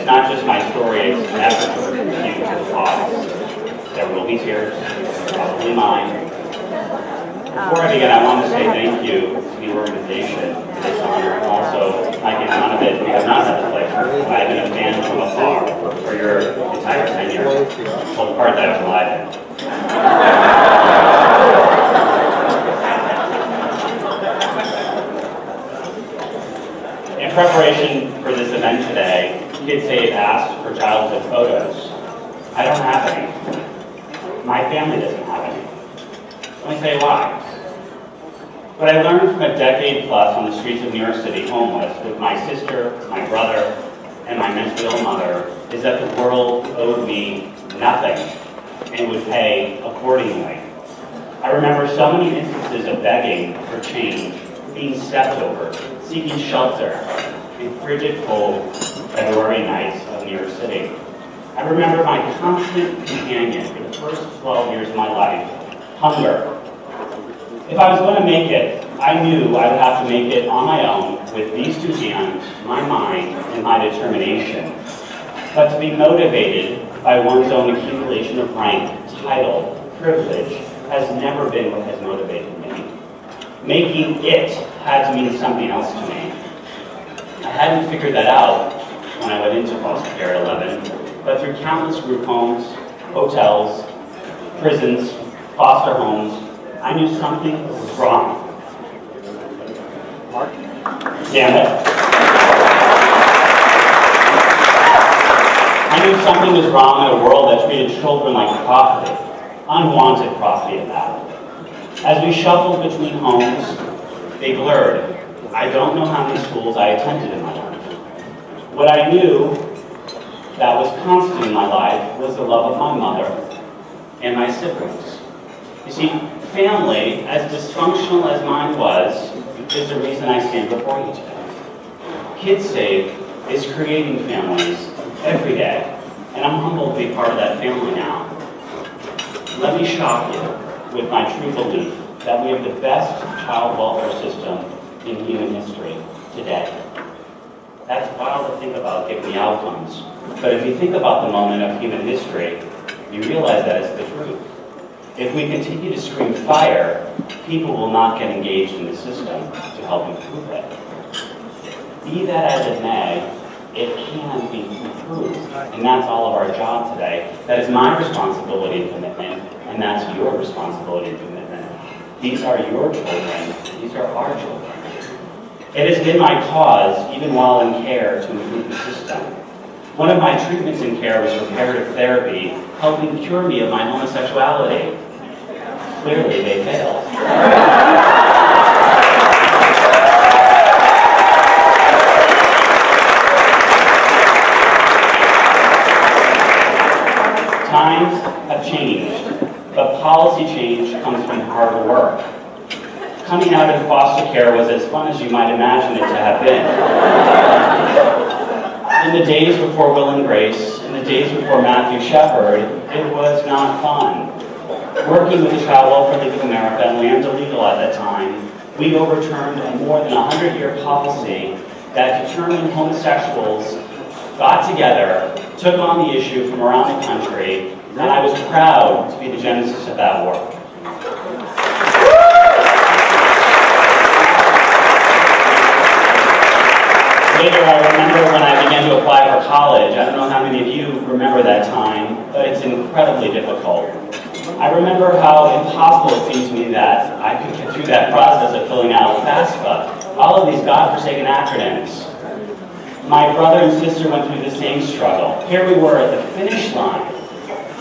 not just my story, it's an effort to contribute to the cause. There will be tears, probably mine. Before I begin, I want to say thank you to the organization for this honor, and also I get none of it because not had the pleasure. I've been a fan from afar for your entire tenure, well, the part that I was alive in. In preparation for this event today, Kidsave asked for childhood photos. I don't have any. My family doesn't have any. Let me tell you why. What I learned from a decade plus on the streets of New York City homeless with my sister, my brother, and my mentally ill mother is that the world owed me nothing and would pay accordingly. I remember so many instances of begging for change, being stepped over, seeking shelter in frigid, cold February nights of New York City. I remember my constant companion for the first 12 years of my life, hunger. If I was going to make it, I knew I would have to make it on my own with these two hands, my mind, and my determination. But to be motivated by one's own accumulation of rank, title, privilege, has never been what has motivated me. Making it had to mean something else to me. I hadn't figured that out when I went into foster care at 11, but through countless group homes, hotels, prisons, foster homes, I knew something was wrong. Damn it. I knew something was wrong in a world that treated children like property, unwanted property at that. As we shuffled between homes, they blurred. I don't know how many schools I attended in my life. What I knew that was constant in my life was the love of my mother and my siblings. You see, family, as dysfunctional as mine was, is the reason I stand before you today. Kidsave is creating families every day, and I'm humbled to be part of that family now. Let me shock you with my true belief that we have the best child welfare system in human history today. That's wild to think about given the outcomes, but if you think about the moment of human history, you realize that is the truth. If we continue to scream fire, people will not get engaged in the system to help improve it. Be that as it may, it can be improved. And that's all of our job today. That is my responsibility and commitment, and that's your responsibility and commitment. These are your children. These are our children. It has been my cause, even while in care, to improve the system. One of my treatments in care was reparative therapy, helping cure me of my homosexuality. Clearly, they failed. Times have changed, but policy change comes from hard work. Coming out of foster care was as fun as you might imagine it to have been. In the days before Will and Grace, in the days before Matthew Shepard, it was not fun. Working with the Child Welfare League of America and Land Illegal at that time, we overturned a more than 100-year policy that determined homosexuals got together, took on the issue from around the country, and I was proud to be the genesis of that work. Later, I remember when I began to apply for college. I don't know how many of you remember that time, but it's incredibly difficult. I remember how impossible it seemed to me that I could get through that process of filling out FAFSA, all of these godforsaken acronyms. My brother and sister went through the same struggle. Here we were at the finish line.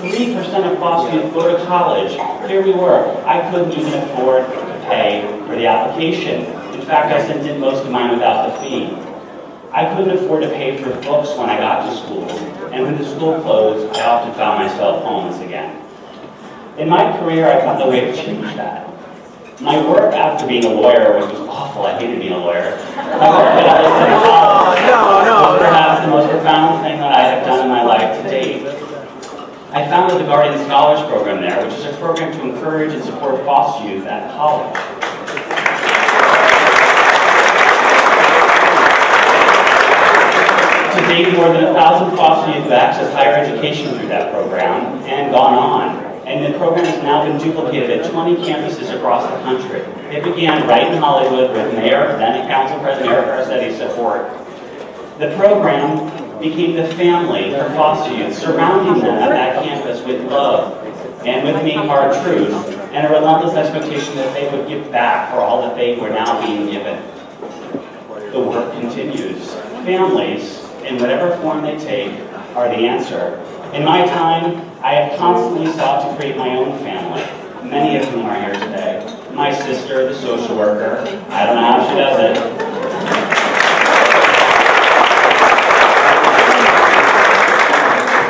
3% of foster youth go to college. Here we were. I couldn't even afford to pay for the application. In fact, I sent in most of mine without the fee. I couldn't afford to pay for books when I got to school, and when the school closed, I often found myself homeless again. In my career, I found a way to change that. My work after being a lawyer, which was awful, I hated being a lawyer. My work at college was perhaps the most profound thing that I have done in my life to date. I founded the Guardian Scholars Program there, which is a program to encourage and support foster youth at college. To date, more than 1,000 foster youth have accessed higher education through that program and gone on. And the program has now been duplicated at 20 campuses across the country. It began right in Hollywood with Mayor, then Council President Eric Garcetti's support. The program became the family for foster youth, surrounding them at that campus with love and with being hard truth and a relentless expectation that they would give back for all that they were now being given. The work continues. Families, in whatever form they take, are the answer. In my time, I have constantly sought to create my own family, many of whom are here today. My sister, the social worker, I don't know how she does it.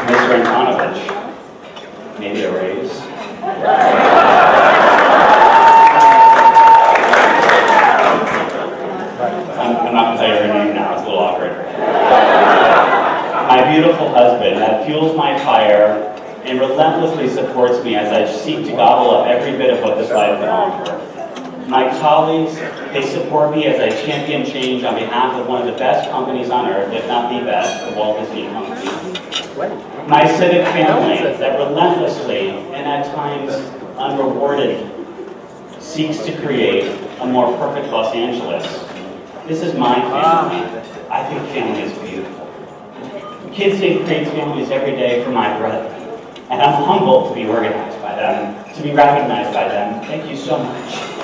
Mr. Antonovich, maybe a raise. I'm not going to tell you her name now, it's a little awkward. My beautiful husband that fuels my fire and relentlessly supports me as I seek to gobble up every bit of what this life can offer. My colleagues, they support me as I champion change on behalf of one of the best companies on earth, if not the best, the Walt Disney Company. My civic family that relentlessly and at times unrewarded seeks to create a more perfect Los Angeles. This is my family. I think family is beautiful. Kidsave creates families every day for my brethren, and I'm humbled to be organized by them, to be recognized by them. Thank you so much.